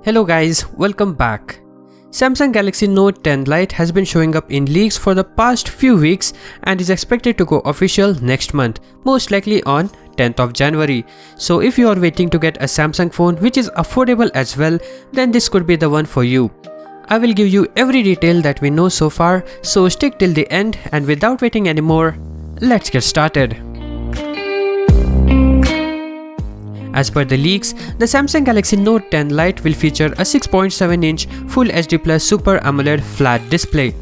Hello guys, welcome back. Samsung Galaxy Note 10 Lite has been showing up in leaks for the past few weeks and is expected to go official next month, most likely on 10th of January. So if you are waiting to get a Samsung phone which is affordable as well, then this could be the one for you. I will give you every detail that we know so far, so stick till the end, and without waiting anymore, let's get started. As per the leaks, the Samsung Galaxy Note 10 Lite will feature a 6.7-inch Full HD Plus Super AMOLED flat display.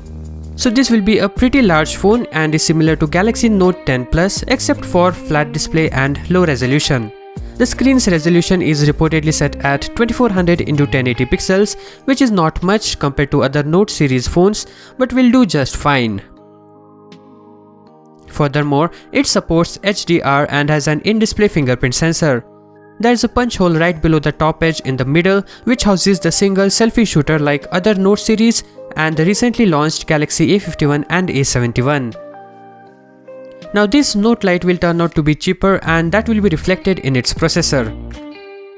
So this will be a pretty large phone and is similar to Galaxy Note 10 Plus except for flat display and low resolution. The screen's resolution is reportedly set at 2400 x 1080 pixels, which is not much compared to other Note series phones, but will do just fine. Furthermore, it supports HDR and has an in-display fingerprint sensor. There is a punch hole right below the top edge in the middle, which houses the single selfie shooter like other Note series and the recently launched Galaxy A51 and A71. Now this Note Lite will turn out to be cheaper, and that will be reflected in its processor.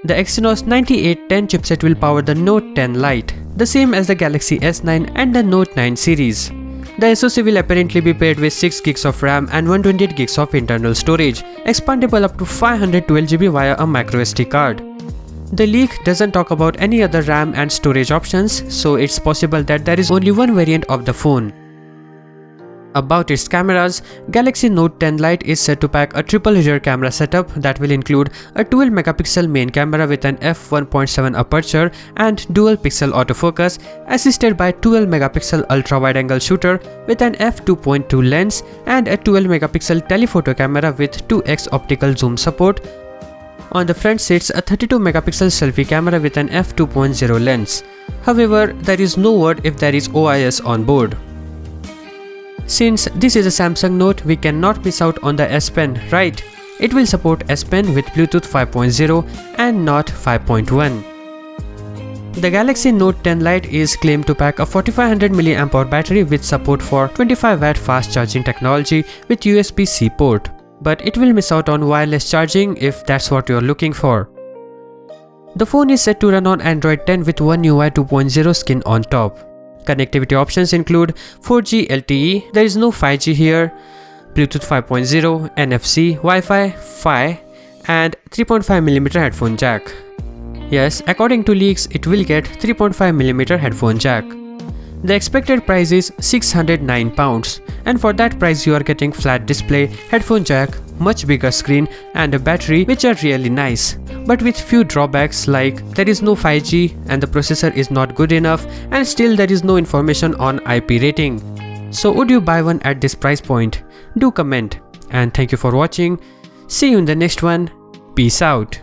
The Exynos 9810 chipset will power the Note 10 Lite, the same as the Galaxy S9 and the Note 9 series. The SoC will apparently be paired with 6GB of RAM and 128GB of internal storage, expandable up to 512GB via a microSD card. The leak doesn't talk about any other RAM and storage options, so it's possible that there is only one variant of the phone. About its cameras, Galaxy Note 10 Lite is set to pack a triple rear camera setup that will include a 12-megapixel main camera with an f1.7 aperture and dual-pixel autofocus, assisted by 12-megapixel ultra-wide-angle shooter with an f2.2 lens and a 12-megapixel telephoto camera with 2x optical zoom support. On the front sits a 32-megapixel selfie camera with an f2.0 lens. However, there is no word if there is OIS on board. Since this is a Samsung Note, we cannot miss out on the S Pen, right? It will support S Pen with Bluetooth 5.0 and not 5.1. The Galaxy Note 10 Lite is claimed to pack a 4500 mAh battery with support for 25W fast charging technology with USB-C port, but it will miss out on wireless charging if that's what you're looking for. The phone is set to run on Android 10 with One UI 2.0 skin on top. Connectivity options include 4G LTE, there is no 5G here, Bluetooth 5.0, NFC, Wi-Fi, Fi, and 3.5mm headphone jack. Yes, according to leaks, it will get 3.5mm headphone jack. The expected price is £609, and for that price you are getting flat display, headphone jack, much bigger screen and a battery, which are really nice, but with few drawbacks like there is no 5G and the processor is not good enough, and still there is no information on IP rating. So would you buy one at this price point? Do comment, and thank you for watching. See you in the next one. Peace out.